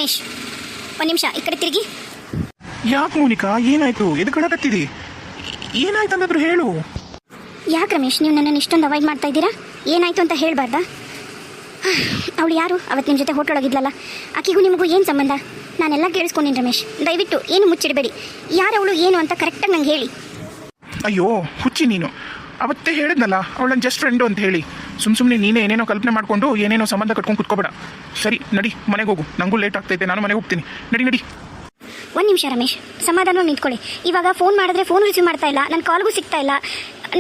ರಮೇಶ್, ಒಂದು ನಿಮಿಷ ಈ ಕಡೆ ತಿರುಗಿ. ಯಾಕೆ ಮೋನಿಕಾ, ಏನಾಯ್ತು? ಎದುಕಡಕತ್ತೀರಿ? ಏನಾಯ್ತಂದಾದ್ರು ಹೇಳು. ಯಾಕೆ ರಮೇಶ್ ನೀವು ನನ್ನನ್ನು ಇಷ್ಟೊಂದು ಅವಾಯ್ಡ್ ಮಾಡ್ತಾ ಇದ್ದೀರಾ? ಏನಾಯ್ತು ಅಂತ ಹೇಳ್ಬಾರ್ದಾ? ಅವಳು ಯಾರು? ಅವತ್ತು ನಿಮ್ಮ ಜೊತೆ ಹೋಟೆಲೊಳಗಿದ್ಲಲ್ಲ, ಆಕೆಗೂ ನಿಮಗೂ ಏನು ಸಂಬಂಧ? ನಾನೆಲ್ಲ ಕೇಳಿಸ್ಕೊಂಡಿನಿ ರಮೇಶ್, ದಯವಿಟ್ಟು ಏನು ಮುಚ್ಚಿಡಬೇಡಿ. ಯಾರವಳು ಏನು ಅಂತ ಕರೆಕ್ಟಾಗಿ ನಂಗೆ ಹೇಳಿ. ಅಯ್ಯೋ ಹುಚ್ಚಿ ನೀನು, ಅವತ್ತೇ ಹೇಳಿದ್ನಲ್ಲ ಅವಳನ್ನ ಜಸ್ಟ್ ಫ್ರೆಂಡು ಅಂತ ಹೇಳಿ. ಸುಮ್ಮನೆ ನೀನೇ ಏನೇನೋ ಕಲ್ಪನೆ ಮಾಡಿಕೊಂಡು ಏನೇನೋ ಸಂಬಂಧ ಕಟ್ಕೊಂಡು ಕುತ್ಕೋಬೇಡ. ಸರಿ ನಡಿ, ಮನೆಗೆ ಹೋಗು. ನನಗೂ ಲೇಟ್ ಆಗ್ತೈತೆ, ನಾನು ಮನೆಗೆ ಹೋಗ್ತೀನಿ. ನಡಿ. ಒಂದು ನಿಮಿಷ ರಮೇಶ್, ಸಮಾಧಾನ ನಿಂತ್ಕೊಳ್ಳಿ. ಇವಾಗ ಫೋನ್ ಮಾಡಿದ್ರೆ ಫೋನ್ ರಿಸೀವ್ ಮಾಡ್ತಾ ಇಲ್ಲ, ನನ್ನ ಕಾಲ್ಗೂ ಸಿಗ್ತಾ ಇಲ್ಲ,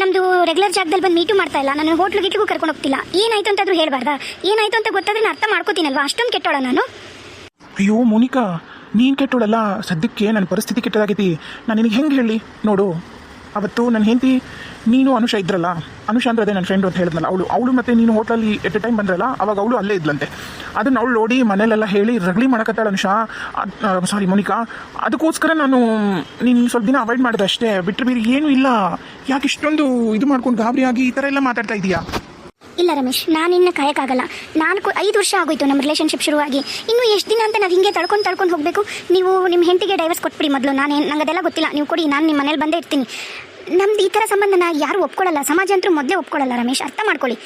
ನಮ್ಮದು ರೆಗ್ಯುಲರ್ ಜಾಗದಲ್ಲಿ ಬಂದು ಮೀಟು ಮಾಡ್ತಾ ಇಲ್ಲ, ನನ್ನ ಹೋಟ್ಲಿಗೂ ಕರ್ಕೊಂಡು ಹೋಗ್ತಿಲ್ಲ. ಏನಾಯ್ತು ಅಂತಾದ್ರೂ ಹೇಳ್ಬಾರ್ದಾ? ಏನಾಯ್ತು ಅಂತ ಗೊತ್ತಾದ್ರೆ ನಾನು ಅರ್ಥ ಮಾಡ್ಕೋತೀನಲ್ವಾ? ಅಷ್ಟೊಂದು ಕೆಟ್ಟೋಳ ನಾನು? ಅಯ್ಯೋ ಮೋನಿಕಾ, ನೀನು ಕೆಟ್ಟೋಳಲ್ಲ, ಸದ್ಯಕ್ಕೆ ನನ್ನ ಪರಿಸ್ಥಿತಿ ಕೆಟ್ಟದಾಗೈತಿ. ನಾನು ನಿನಗೆ ಹೆಂಗೆ ಹೇಳಿ ನೋಡು. ಅವತ್ತು ನನ್ನ ಹೆಂಡತಿ ನೀನು ಅನುಷ ಇದ್ರಲ್ಲ, ಅನುಷ ಅಂದ್ರೆ ಅದೇ ನನ್ನ ಫ್ರೆಂಡು ಅಂತ ಹೇಳಿದ್ನಲ್ಲ, ಅವಳು ಮತ್ತು ನೀನು ಹೋಟ್ಲಲ್ಲಿ ಎಟ್ ಎ ಟೈಮ್ ಬಂದ್ರಲ್ಲ, ಅವಾಗ ಅವಳು ಅಲ್ಲೇ ಇದ್ಲಂತೆ. ಅದನ್ನು ಅವಳು ನೋಡಿ ಮನೇಲೆಲ್ಲ ಹೇಳಿ ರಗಳಿ ಮಾಡಕತ್ತಾಳ ಅನುಷ. ಸಾರಿ ಮೋನಿಕಾ, ಅದಕ್ಕೋಸ್ಕರ ನಾನು ನೀನು ಸ್ವಲ್ಪ ದಿನ ಅವಾಯ್ಡ್ ಮಾಡಿದೆ ಅಷ್ಟೇ, ಬಿಟ್ಟರೆ ಬೇರೆ ಏನೂ ಇಲ್ಲ. ಯಾಕೆ ಇಷ್ಟೊಂದು ಇದು ಮಾಡ್ಕೊಂಡು ಗಾಬರಿಯಾಗಿ ಈ ಥರ ಎಲ್ಲ ಮಾತಾಡ್ತಾ ಇದೀಯಾ? ಇಲ್ಲ ರಮೇಶ್, ನಾನಿನ್ನು ಕಾಯಕ್ಕಾಗಲ್ಲ. 5 ವರ್ಷ ಆಗೋಯ್ತು ನಮ್ಮ ರಿಲೇಷನ್ಶಿಪ್ ಶುರುವಾಗಿ. ಇನ್ನು ಎಷ್ಟು ದಿನ ಅಂತ ನಾವು ಹಿಂಗೆ ತಳ್ಕೊಂಡು ಹೋಗಬೇಕು? ನೀವು ನಿಮ್ಮ ಹೆಂಡತಿಗೆ ಡೈವರ್ಸ್ ಕೊಟ್ಬಿಡಿ ಮೊದಲು. ನಂಗೆ ಅದೆಲ್ಲ ಗೊತ್ತಿಲ್ಲ, ನೀವು ಕೊಡಿ, ನಾನು ನಿಮ್ಮ ಮನೇಲಿ ಬಂದೇ ಇರ್ತೀನಿ. ನಮ್ದು ಈ ಥರ ಸಂಬಂಧನ ಯಾರು ಒಪ್ಕೊಳ್ಳಲ್ಲ, ಸಮಾಜ ಅಂತೂ ಮೊದಲೇ ಒಪ್ಕೊಳ್ಳಲ್ಲ ರಮೇಶ್, ಅರ್ಥ ಮಾಡ್ಕೊಳ್ಳಿ.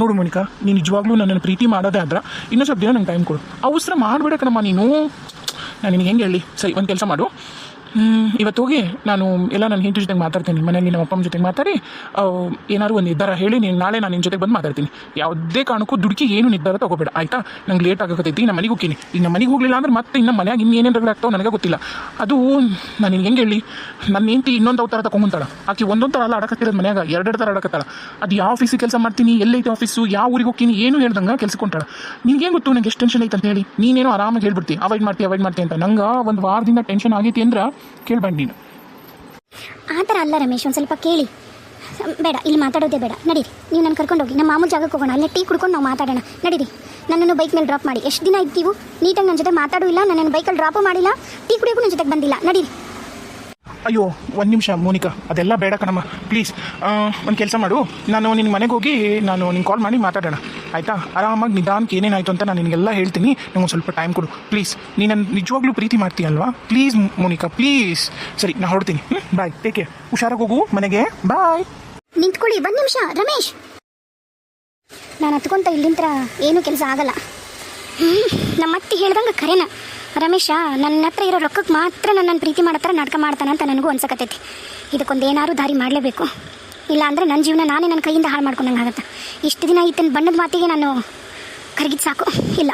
ನೋಡು ಮೋನಿಕಾ, ನೀನು ನಿಜವಾಗ್ಲೂ ನನ್ನನ್ನು ಪ್ರೀತಿ ಮಾಡೋದೇ ಆದ್ರೆ ಇನ್ನೂ ಸ್ವಲ್ಪ ದಿನ ನಂಗೆ ಟೈಮ್ ಕೊಡು. ಅವಸರ ಮಾಡಬೇಡಕ್ಕನಮ್ಮ ನೀನು. ನಾನು ನಿನಗೆ ಹೆಂಗೆ ಹೇಳಿ? ಸರಿ, ಒಂದು ಕೆಲಸ ಮಾಡು. ಇವತ್ತು ಹೋಗಿ ನಾನು ಎಲ್ಲ ನನ್ನ ಹೆಂಡತಿ ಜೊತೆಗೆ ಮಾತಾಡ್ತೀನಿ, ಮನೇಲಿ ನಮ್ಮ ಅಪ್ಪನ ಜೊತೆಗೆ ಮಾತಾಡಿ ಏನಾದ್ರು ಒಂದು ನಿರ್ಧಾರ ಹೇಳಿ ನಾಳೆ ನಾನು ನಿನ್ನ ಜೊತೆಗೆ ಬಂದು ಮಾತಾಡ್ತೀನಿ. ಯಾವುದೇ ಕಾರಣಕ್ಕೂ ದುಡುಕಿ ಏನು ನಿರ್ಧಾರ ತಗೋಬೇಡ, ಆಯಿತಾ? ನಂಗೆ ಲೇಟ್ ಆಗಕತ್ತೈತಿ, ನಮ್ಮ ಮನೆಗೆ ಹೋಗ್ತೀನಿ. ಈಗ ನಮ್ಮ ಮನೆಗೆ ಹೋಗಲಿಲ್ಲ ಅಂದ್ರೆ ಮತ್ತೆ ಇನ್ನು ಮನೆಯಾಗ ಇನ್ನೇನೇನು ರಗಳೆ ಆಗ್ತಾವೆ ನನಗೆ ಗೊತ್ತಿಲ್ಲ. ಅದು ನಾನು ನಿನಗೆ ಹೆಂಗೆ ಹೇಳಿ, ನನ್ನ ಹೆಂಡತಿ ಇನ್ನೊಂದು ಥರ ತಗೊಂತಾಳ. ಆಕೆ ಒಂದೊಂದು ಥರ ಎಲ್ಲ ಆಡಕತ್ತಿರೋದು ಮನ್ಯಾಗ, 2 ಥರ ಆಡಕತ್ತಾಳ. ಅದು ಯಾವ ಆಫೀಸಿಗೆ ಕೆಲಸ ಮಾಡ್ತೀನಿ, ಎಲ್ಲೈತೆ ಆಫೀಸು, ಯಾವ ಊರಿಗೆ ಹೋಗ್ತೀನಿ, ಏನು ಹೇಳ್ದಂಗೆ ಕೆಲಸಕೊಂತಾಳ. ನಿನಗೇನು ಗೊತ್ತು ನನಗೆ ಎಷ್ಟು ಟೆನ್ಷನ್ ಐತೆ ಅಂತ ಹೇಳಿ? ನೀನೇನೋ ಆರಾಮಾಗಿ ಹೇಳ್ಬಿಡ್ತಿ ಅವಾಯ್ಡ್ ಮಾಡ್ತಿ ಅಂತ. ನಂಗೆ ಒಂದು ವಾರದಿಂದ ಟೆನ್ಷನ್ ಆಗೈತಿ ಅಂದ್ರೆ ಕೇಳ್ಬೇಡ ನೀನು. ಆ ಥರ ಅಲ್ಲ ರಮೇಶ್, ಒಂದು ಸ್ವಲ್ಪ ಕೇಳಿ. ಬೇಡ, ಇಲ್ಲಿ ಮಾತಾಡೋದೇ ಬೇಡ. ನಡೀರಿ, ನೀವು ನನ್ನ ಕರ್ಕೊಂಡು ಹೋಗಿ ನಮ್ಮ ಮಾಮೂಲು ಜಾಗಕ್ಕೆ ಹೋಗೋಣ, ಅಲ್ಲೇ ಟೀ ಕುಡ್ಕೊಂಡು ನಾವು ಮಾತಾಡೋಣ. ನಡೀರಿ, ನನ್ನನ್ನು ಬೈಕ್ ಮೇಲೆ ಡ್ರಾಪ್ ಮಾಡಿ. ಎಷ್ಟು ದಿನ ಇದ್ದೀವು, ನೀಟಾಗಿ ನನ್ನ ಜೊತೆ ಮಾತಾಡೂ ಇಲ್ಲ, ನನ್ನನ್ನು ಬೈಕಲ್ಲಿ ಡ್ರಾಪು ಮಾಡಿಲ್ಲ, ಟೀ ಕುಡಿಯೋಕ್ಕೂ ನನ್ನ ಜೊತೆಗೆ ಬಂದಿಲ್ಲ. ನಡೀರಿ. ಅಯ್ಯೋ ಒಂದು ನಿಮಿಷ ಮೋನಿಕಾ, ಅದೆಲ್ಲ ಬೇಡ ಕಣಮ್ಮ, ಪ್ಲೀಸ್. ಒಂದು ಕೆಲಸ ಮಾಡು, ನಾನು ನಿನ್ನ ಮನೆಗೆ ಹೋಗಿ ನಾನು ನಿಂಗೆ ಕಾಲ್ ಮಾಡಿ ಮಾತಾಡೋಣ, ಆಯಿತಾ? ಆರಾಮಾಗಿ ನಿಧಾನಕ್ಕೆ ಏನೇನಾಯಿತು ಅಂತ ನಾನು ನಿನಗೆಲ್ಲ ಹೇಳ್ತೀನಿ. ನಂಗೆ ಒಂದು ಸ್ವಲ್ಪ ಟೈಮ್ ಕೊಡು ಪ್ಲೀಸ್. ನೀನು ನನ್ನ ನಿಜವಾಗ್ಲೂ ಪ್ರೀತಿ ಮಾಡ್ತೀಯಲ್ವಾ? Please Monica, please. ಸರಿ, ನಾನು ಹೊರಡ್ತೀನಿ. Bye, take care. ಹುಷಾರಾಗಿ ಹೋಗು ಮನೆಗೆ. ಬಾಯ್. ನಿಂತ್ಕೊಳ್ಳಿ, 1 ನಿಮಿಷ ರಮೇಶ್. ನಾನು ಹತ್ಕೊಂತ ಇಲ್ಲಿಂದ ಏನೂ ಕೆಲಸ ಆಗಲ್ಲ. ನಮ್ಮ ಅತ್ತಿ ಹೇಳ್ದಂಗೆ ಕರೆನ ರಮೇಶ ನನ್ನ ಹತ್ರ ಇರೋ ರೊಕ್ಕಕ್ಕೆ ಮಾತ್ರ ನನ್ನನ್ನು ಪ್ರೀತಿ ಮಾಡೋ ಥರ ನಾಟಕ ಮಾಡ್ತಾನಂತ ನನಗೂ ಅನ್ಸಕತ್ತೈತಿ. ಇದಕ್ಕೊಂದು ಏನಾದ್ರು ದಾರಿ ಮಾಡಲೇಬೇಕು, ಇಲ್ಲ ಅಂದರೆ ನನ್ನ ಜೀವನ ನಾನೇ ನನ್ನ ಕೈಯಿಂದ ಹಾಳು ಮಾಡ್ಕೊಂಡಂಗೆ ಆಗುತ್ತೆ. ಇಷ್ಟು ದಿನ ಈತನ ಬಣ್ಣದ ಮಾತಿಗೆ ನಾನು ಕರಗಿದ್ದು ಸಾಕು. ಇಲ್ಲ,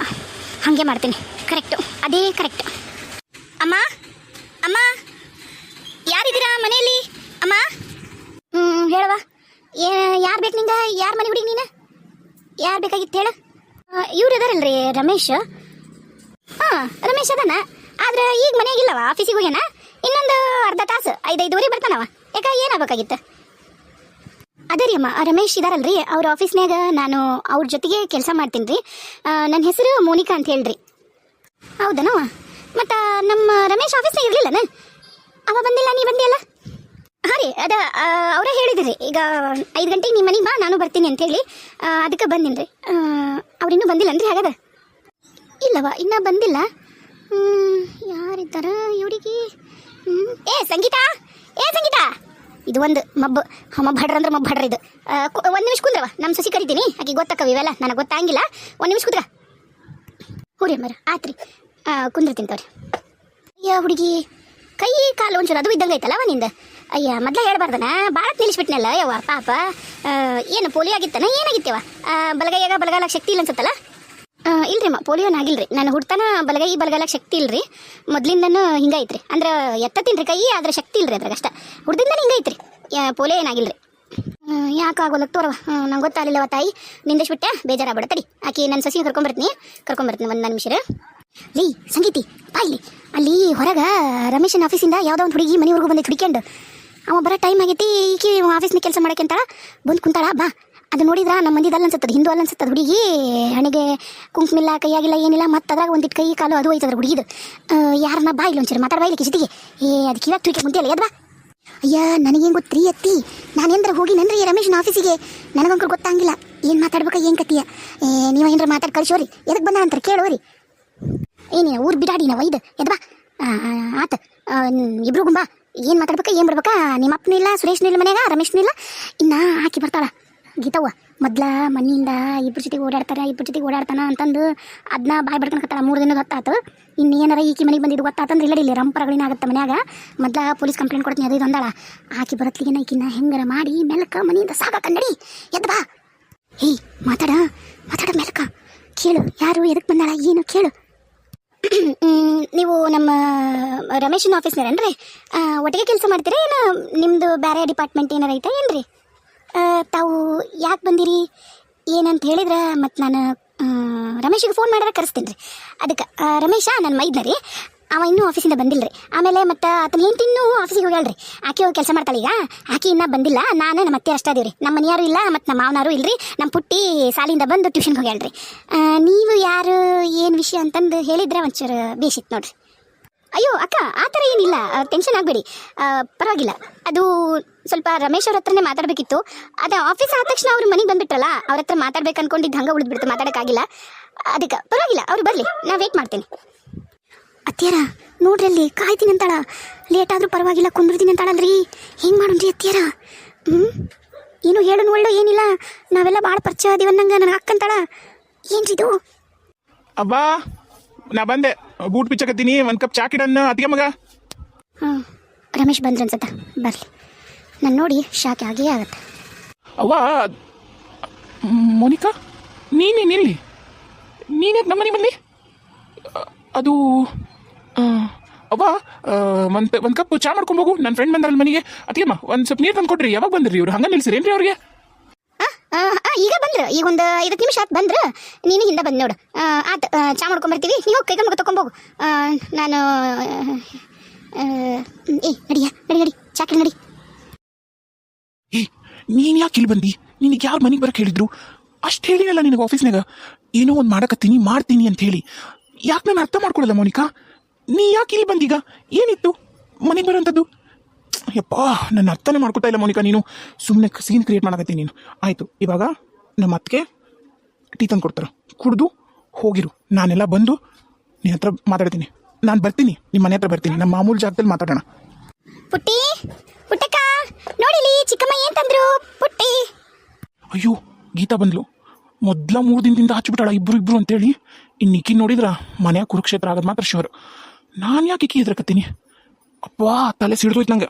ಹಾಗೆ ಮಾಡ್ತೀನಿ. ಕರೆಕ್ಟು, ಅದೇ ಕರೆಕ್ಟ್. ಅಮ್ಮ, ಅಮ್ಮ, ಯಾರಿದ್ದೀರಾ ಮನೆಯಲ್ಲಿ? ಅಮ್ಮ, ಹೇಳವ, ಯಾರು ಬೇಕು ನಿಂಗೆ? ಯಾರು ಮನೆ ಹುಡುಗಿ ನೀನು? ಯಾರು ಬೇಕಾಗಿತ್ತು ಹೇಳು? ಇವ್ರು ಇದಾರಲ್ರಿ ರಮೇಶ್. ಹಾಂ, ರಮೇಶ್ ಅದಾನ, ಆದ್ರೆ ಈಗ ಮನೆಯಾಗಿಲ್ಲವ, ಆಫೀಸಿಗೆ ಹೋಗ್ಯಾನ. ಇನ್ನೊಂದು ಅರ್ಧ ತಾಸು 5-5:30 ಬರ್ತಾನವ. ಯಾಕೆ, ಏನಾಗಬೇಕಾಗಿತ್ತು? ಅದೇ ರೀ ಅಮ್ಮ, ರಮೇಶ್ ಇದಾರಲ್ರಿ, ಅವ್ರ ಆಫೀಸ್ನಾಗ ನಾನು ಅವ್ರ ಜೊತೆಗೆ ಕೆಲಸ ಮಾಡ್ತೀನಿ ರೀ. ನನ್ನ ಹೆಸರು ಮೋನಿಕಾ ಅಂತ ಹೇಳ್ರಿ. ಹೌದನವ? ಮತ್ತು ನಮ್ಮ ರಮೇಶ್ ಆಫೀಸ್ನಾಗ ಇರಲಿಲ್ಲನ? ಅವ ಬಂದಿಲ್ಲ, ನೀ ಬಂದಿಯಲ್ಲ? ಹಾಂ ರೀ, ಅವರೇ ಹೇಳಿದ್ರಿ, ಈಗ 5 ಗಂಟೆಗೆ ನಿಮ್ಮ ಮನೆಗೆ ಬಾ, ನಾನು ಬರ್ತೀನಿ ಅಂತೇಳಿ. ಅದಕ್ಕೆ ಬಂದೀನಿ ರೀ. ಅವ್ರಿನ್ನೂ ಬಂದಿಲ್ಲನ್ರಿ? ಹಾಗಾದ ಇಲ್ಲವ, ಇನ್ನೂ ಬಂದಿಲ್ಲ. ಯಾರಿದ್ದಾರ ಇವರಿಗೆ? ಸಂಗೀತಾ, ಸಂಗೀತಾ, ಇದು ಒಂದು ಮಬ್ಬು ಹಡ್ರಂದ್ರೆ ಮಬ್ಬು ಹಡ್ರ ಇದು. 1 ನಿಮಿಷ ಕುಂದ್ರವ, ನಮ್ಮ ಸಸಿ ಕರಿತೀನಿ, ಆಕೆ ಗೊತ್ತಕ್ಕವ ಇವೆಲ್ಲ, ನನಗೆ ಗೊತ್ತಾಗಿಲ್ಲ. 1 ನಿಮಿಷ ಕುಂದ್ರ. ಹುರಿ ಮರ ಆತ್ರಿ, ಕುಂದ್ರತೀನಿ ತವ್ರಿ. ಅಯ್ಯ ಹುಡುಗಿ, ಕೈ ಕಾಲು ಒಂಚೂರು ಅದು ಇದ್ದಂಗೆ ಐತಲ್ಲ ನಿಂದ. ಅಯ್ಯ, ಮೊದಲೇ ಹೇಳ್ಬಾರ್ದನ, ಭಾಳ ನಿಲ್ಲಿಸ್ಬಿಟ್ನಲ್ಲ ಯವ್ವ ಪಾಪ. ಏನು ಪೋಲಿಯೋ ಆಗಿತ್ತನ? ಏನಾಗಿತ್ತವ? ಬಲಗೈಯಾಗ ಶಕ್ತಿ ಇಲ್ಲ ಅನ್ಸುತ್ತಲ್ಲ? ಇಲ್ರಿ ಅಮ್ಮ, ಪೋಲಿಯೋನಾಗಿಲ್ರಿ. ನಾನು ಹುಡ್ತಾನ ಬಲಗೈಲಾಗ ಶಕ್ತಿ ಇಲ್ರಿ. ಮೊದ್ಲಿಂದನೂ ಹಿಂಗೈತ್ರಿ. ಅಂದ್ರೆ ಎತ್ತತೀನಿ ರೀ ಕೈ, ಆದ್ರೆ ಶಕ್ತಿ ಇಲ್ರಿ ಅದ್ರಾಗಷ್ಟ. ಹುಡ್ದಿಂದ ಹಿಂಗೈತ್ರಿ, ಪೋಲಿಯೋ ಏನಾಗಿಲ್ರಿ. ಯಾಕಾಗೋಲ್ಲ ತೋರವ, ನಂಗೆ ಗೊತ್ತಾಗಲಿಲ್ಲವ ತಾಯಿ, ನಿಂದಿಸ್ಬಿಟ್ಟೆ, ಬೇಜಾರಾಗ್ಬೇಡ. ತಡಿ, ಆಕೆ ನನ್ನ ಸಸಿ ಕರ್ಕೊಂಬರ್ತೀನಿ 1 ನಿಮಿಷ ರೀ. ಸಂಗೀತಿ ಬಾ ಇಲ್ಲಿ. ಅಲ್ಲಿ ಹೊರಗೆ ರಮೇಶನ ಆಫೀಸಿಂದ ಯಾವುದೋ ಒಂದು ಹುಡುಗಿ ಮನೆವರೆಗೂ ಬಂದೈತೆ ಹುಡುಕ್ಯಂಡು. ಅವ ಬರೋ ಟೈಮ್ ಆಗೈತಿ, ಈಕಿ ಆಫೀಸ್ನಾಗ ಕೆಲಸ ಮಾಡಕ್ಕೆ ಅಂತಾಳ, ಬಂದು ಕುಂತಾಳ. ಬಾ, ಅದು ನೋಡಿದ್ರೆ ನಮ್ಮ ಮಂದಿದು ಅನ್ಸುತ್ತದೆ, ಹಿಂದೂ ಅನ್ಸುತ್ತದೆ. ಹುಡುಗಿ ಹಣೆಗೆ ಕುಂಕುಮಿಲ್ಲ, ಕೈಯಾಗಿಲ್ಲ, ಏನಿಲ್ಲ, ಮತ್ತು ಅದ್ರಾಗ ಒಂದಿಟ್ಟು ಕೈ ಕಾಲು ಅದು ಹೋಯ್ತದ್ರ ಹುಡುಗಿದು. ಯಾರನ್ನ ಬಾ ಇಲ್ಲಿ ಒಂಚೂರು ಮಾತಾಡ, ಬಾ ಇಲ್ಲಿ ಜೊತೆಗೆ. ಅದು ಕಿವಾಗ ತುಯ್ಕೆ ಮುಂದೆ ಎದ್ವಾ. ಅಯ್ಯ, ನನಗೇನು ಗೊತ್ತ್ರಿ ಅತ್ತಿ, ನಾನೇಂದ್ರ ಹೋಗಿ ನನ್ರಿ ರಮೇಶನ ಆಫೀಸಿಗೆ, ನನಗಂಕರು ಗೊತ್ತಾಗಿಲ್ಲ ಏನು ಮಾತಾಡ್ಬೇಕ, ಏನು ಕತ್ತಿಯ. ನೀವು ಏನಾರ ಮಾತಾಡಿ ಕಳಿಸೋರಿ, ಎದಕ್ಕೆ ಬಂದ ಅಂತಾರೆ ಕೇಳೋರಿ. ಏನಿನ ಊರು ಬಿಡಾಡಿನ ಒಯ್ದು ಎದ್ ಬಾ ಆತ ಇಬ್ರು ಗುಂಬಾ ಏನು ಮಾತಾಡ್ಬೇಕಾ ಏನು ಬಿಡ್ಬೇಕಾ ನಿಮ್ಮ ಅಪ್ಪನೂ ಇಲ್ಲ ಸುರೇಶ್ನೂ ಇಲ್ಲ ಮನ್ಯಾಗ ರಮೇಶ್ನೂ ಇಲ್ಲ ಇನ್ನು ಆಕಿ ಬರ್ತಾಳ ಗೀತವ್ವ ಮೊದ್ಲ ಮನೆಯಿಂದ ಇಬ್ಬರು ಜೊತೆಗೆ ಓಡಾಡ್ತಾನ ಅಂತಂದು ಅದನ್ನ ಬಾಯ್ ಬಡ್ಕೊಳಕತ್ತಾಳ 3 ದಿನದ ಹೊತ್ತಾತು ಇನ್ನೇನಾರ ಈಕಿ ಮನೆಗೆ ಬಂದಿದ್ದು ಗೊತ್ತಾತಂದ್ರೆ ಇಲ್ಲ ರಂಪರಗಳಿನ ಆಗುತ್ತೆ ಮನ್ಯಾಗ ಮೊದ್ಲ ಪೊಲೀಸ್ ಕಂಪ್ಲೇಂಟ್ ಕೊಡ್ತೀನಿ ಅದು ಅಂದಾಳ ಆಕಿ ಬರತ್ಲಿಗೆ ಈಕಿನ ಹೆಂಗಾರ ಮಾಡಿ ಮೆಲ್ಕ ಮನೆಯಿಂದ ಸಾಕ ಕನ್ನಡಿ ಎದ್ ಬಾ ಏಯ್ ಮಾತಾಡ ಮೆಲ್ಕ ಕೇಳು ಯಾರು ಎದಕ್ಕೆ ಬಂದಾಳ ಏನು ಕೇಳು ನೀವು ನಮ್ಮ ರಮೇಶನ ಆಫೀಸ್ನಾರೇನ್ರಿ ಒಟ್ಟಿಗೆ ಕೆಲಸ ಮಾಡ್ತೀರಾ ಏನು ನಿಮ್ಮದು ಬೇರೆ ಡಿಪಾರ್ಟ್ಮೆಂಟ್ ಏನಾರ ಐತಾ ಏನ್ರಿ ತಾವು ಯಾಕೆ ಬಂದಿರಿ ಏನಂತ ಹೇಳಿದ್ರೆ ಮತ್ತು ನಾನು ರಮೇಶಿಗೆ ಫೋನ್ ಮಾಡಿದ್ರೆ ಕರೆಸ್ತೀನಿ ರೀ ಅದಕ್ಕೆ ರಮೇಶ ನನ್ನ ಮೈದ್ನ ರೀ ಅವ ಇನ್ನೂ ಆಫೀಸಿಂದ ಬಂದಿಲ್ಲ ರೀ ಆಮೇಲೆ ಮತ್ತು ಆತನ ಹೆಂಡ್ತಿನ್ನೂ ಆಫೀಸಿಗೆ ಹೋಗ್ಯಾಳ್ರಿ ಆಕೆ ಹೋಗಿ ಕೆಲಸ ಮಾಡ್ತಾಳೆ ಈಗ ಆಕೆ ಇನ್ನೂ ಬಂದಿಲ್ಲ ನಾನು ನಮ್ಮ ಅತ್ತೆ ಅಷ್ಟೇ ಅದೀವಿ ರೀ ನಮ್ಮ ಮನೆಯಾರು ಇಲ್ಲ ಮತ್ತು ನಮ್ಮ ಮಾವನಾರು ಇಲ್ಲರಿ ನಮ್ಮ ಪುಟ್ಟಿ ಸಾಲಿಂದ ಬಂದು ಟ್ಯೂಷನ್ಗೆ ಹೋಗ್ಯಾಳ್ರಿ ನೀವು ಯಾರು ಏನು ವಿಷಯ ಅಂತಂದು ಹೇಳಿದ್ರೆ ಒಂಚೂರು ಬೇಸಿತ್ತು ನೋಡ್ರಿ ಅಯ್ಯೋ ಅಕ್ಕ ಆ ಥರ ಏನಿಲ್ಲ ಟೆನ್ಷನ್ ಆಗಬೇಡಿ ಪರವಾಗಿಲ್ಲ ಅದು ಸ್ವಲ್ಪ ರಮೇಶ್ ಅವ್ರ ಹತ್ರನೇ ಮಾತಾಡಬೇಕಿತ್ತು ಅದು ಆಫೀಸ್ ಆದ ತಕ್ಷಣ ಅವ್ರು ಮನೆಗೆ ಬಂದುಬಿಟ್ರಲ್ಲ ಅವ್ರ ಹತ್ರ ಮಾತಾಡ್ಬೇಕು ಅನ್ಕೊಂಡಿದ್ದು ಹಂಗೆ ಉಳಿದ್ಬಿಡ್ತು ಮಾತಾಡೋಕ್ಕಾಗಿಲ್ಲ ಅದಕ್ಕೆ ಪರವಾಗಿಲ್ಲ ಅವ್ರು ಬರಲಿ ನಾನು ವೇಟ್ ಮಾಡ್ತೀನಿ ಅತ್ತಿಯರ ನೋಡ್ರಲ್ಲಿ ಕಾಯ್ತೀನಿ ಅಂತಾಳ ಲೇಟ್ ಆದರೂ ಪರವಾಗಿಲ್ಲ ಕುಂದಿರ್ತೀನಿ ಅಂತಾಳಲ್ರಿ ಹೆಂಗೆ ಮಾಡೋಣ್ರಿ ಅತ್ತಿಯರ ಏನು ಹೇಳೋಣ ಒಳ್ಳೆ ಏನಿಲ್ಲ ನಾವೆಲ್ಲ ಭಾಳ ಪರಿಚಯ ಅದೀವನ್ನಂಗೆ ನನಗೆ ಅಕ್ಕಂತಾಳ ಏನ್ರಿ ಇದು ಅಬ್ಬಾ ನಾ ಬಂದೆ ಬೂಟ್ ಪಿಚ್ಚಕತ್ತೀನಿ ಒಂದು ಕಪ್ ಚಾಕಿಡನ್ನ ಅತ್ತಿಗೆ ಮಗ ರಮೇಶ್ ಬಂದ್ರೆ ಅನ್ಸತ್ತ ಬರಲಿ ನಾನು ನೋಡಿ ಶಾಕ್ ಆಗೇ ಆಗತ್ತೆ ಅವ್ವ ಮೋನಿಕಾ ನೀನೇನಿಲ್ಲಿ ನೀನ್ಯಾಕೆ ನಮ್ಮ ಮನೆ ಬಂದಿ ಅದು ಅವ್ವ ಒಂದು ಕಪ್ ಚಾ ಮಾಡ್ಕೊಂಬೋಗು ನನ್ನ ಫ್ರೆಂಡ್ ಬಂದ್ರಲ್ಲ ಮನೆಗೆ ಅತ್ತಿಗೆಮ್ಮ ಒಂದು ಸ್ವಲ್ಪ ನೀರು ತಂದು ಕೊಡ್ರಿ ಯಾವಾಗ ಬಂದ್ರಿ ಇವ್ರು ಹಂಗೆ ನಿಲ್ಸಿರೇನ್ರಿ ಅವ್ರಿಗೆ ಈಗ ಬಂದ್ರು ಈಗ ಒಂದು 5 ನಿಮಿಷ ಆತು ಬಂದ್ರು ನೀನು ಹಿಂದೆ ಬಂದು ನೋಡು ಆತು ಚಾ ಮಾಡ್ಕೊಂಬರ್ತೀವಿ ನೀವು ಕೈಗೆ ಮುಗ ತೊಗೊಂಬೋಗು ನಾನು ನಡಿ ಚಾಕಿ ನಡಿ ನೀನು ಯಾಕೆ ಇಲ್ಲಿ ಬಂದಿ ನಿನಗೆ ಯಾರು ಮನೆಗೆ ಬರಕ್ಕೆ ಹೇಳಿದ್ರು ಅಷ್ಟು ಹೇಳಿನಲ್ಲ ನಿನಗೆ ಆಫೀಸ್ನಾಗ ಏನೋ ಒಂದು ಮಾಡಕತ್ತೀನಿ ಮಾಡ್ತೀನಿ ಅಂತ ಹೇಳಿ ಯಾಕೆ ನಾನು ಅರ್ಥ ಮಾಡ್ಕೊಳ್ಳಲ್ಲ ಮೋನಿಕಾ ನೀ ಯಾಕೆ ಇಲ್ಲಿ ಬಂದೀಗ ಏನಿತ್ತು ಮನೆಗೆ ಬರೋಂಥದ್ದು ಯಪ್ಪ ನನ್ನ ಅರ್ಥನೇ ಮಾಡ್ಕೊತಾ ಇಲ್ಲ ಮೋನಿಕಾ ನೀನು ಸುಮ್ಮನೆ ಸೀನ್ ಕ್ರಿಯೇಟ್ ಮಾಡಕತ್ತೀನಿ ನೀನು ಆಯಿತು ಇವಾಗ ನಮ್ಮ ಅತ್ತಿಗೆ ಟೀ ತಂದು ಕೊಡ್ತಾರೆ ಕುಡಿದು ಹೋಗಿರು ನಾನೆಲ್ಲ ಬಂದು ನಿನ್ನ ಹತ್ರ ಮಾತಾಡ್ತೀನಿ ನಾನು ಬರ್ತೀನಿ ನಿಮ್ಮ ಮನೆ ಹತ್ರ ಬರ್ತೀನಿ ನಮ್ಮ ಮಾಮೂಲು ಜಾಗದಲ್ಲಿ ಮಾತಾಡೋಣ ಪುಟ್ಟಕ್ಕ ನೋಡಿಲಿ ಚಿಕ್ಕಮ್ಮ ಏನ್ ತಂದ್ರು ಪುಟ್ಟಿ ಅಯ್ಯೋ ಗೀತಾ ಬಂದ್ಲು ಮೊದಲ 3 ದಿನದಿಂದ ಹಚ್ಚಿಬಿಟ್ಟಾಳ ಇಬ್ರು ಅಂತೇಳಿ ಇನ್ನು ಈಕಿ ನೋಡಿದ್ರ ಮನೆಯ ಕುರುಕ್ಷೇತ್ರ ಆಗೋದು ಮಾತ್ರ ಶೋರ್ ನಾನು ಯಾಕೆ ಈಕಿ ಎದ್ರಕತ್ತೀನಿ ಅಪ್ಪ ತಲೆ ಸಿಡ್ದೋಯ್ತು ನಂಗೆ